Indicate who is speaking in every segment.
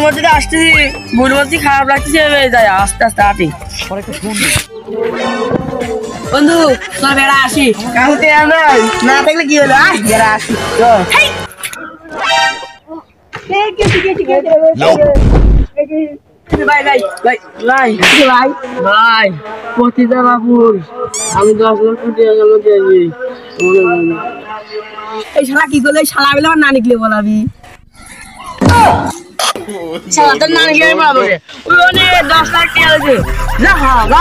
Speaker 1: মধ্যে আসতেছি মন মধ্যে খারাপ লাগতেছে যাই আস্তে আস্তে হাঁটি বন্ধু তোর বেড়া আসি কালকে না থাকলে কি হলো বেড়া আসি ভাই ভাই ভাই ভাই ভাই ভাই প্রতিদানাপুর আমি 10 লক্ষ টাকা মধ্যে আছি এই শালা কি করলে শালা বেলা না নিকলে বলাবি শালা তো না নিকলে বলাবো ওই অনেক 10 লাখ টাকা আছে না হ্যাঁ না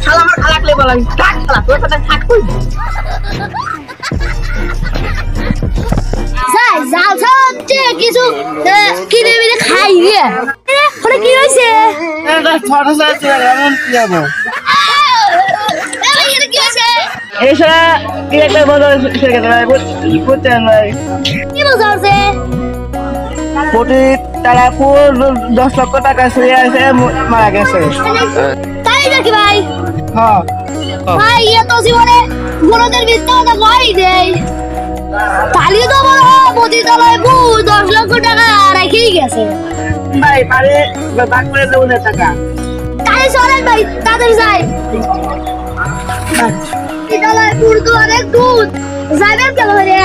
Speaker 1: শালা আমার খালাকলে বলাবি থাক শালা তোর সাথে থাক কই
Speaker 2: যাই যাও সত্যি কিছু কিনে মিনে খাই রে ওরে কি হইছে
Speaker 1: এটা ছোট সাইজ এমন কি যাবো
Speaker 2: কি হইছে
Speaker 1: এই শালা কি একটা বড় সেটা ভাই বুঝছেন ভাই
Speaker 2: কি বলছে
Speaker 1: কোটি তারাপুর 10 লক্ষ টাকা চুরি আছে মারা গেছে
Speaker 2: তাই নাকি ভাই
Speaker 1: হ্যাঁ
Speaker 2: ভাই এ তো জীবনে বড়দের ভিতরে ভয় দেই তালিয়ে তো বড় প্রতিতলায় 10 লক্ষ টাকা রেখেই গেছে
Speaker 1: ভাই পারে বাক করে দেবো টাকা
Speaker 2: তাই চলেন ভাই তাদের যাই প্রতিতলায় তো অনেক দুধ যাবেন কেন রে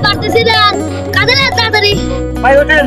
Speaker 2: পারতেছিলেন কাদের তাড়াতাড়ি
Speaker 1: ভাই ওঠেন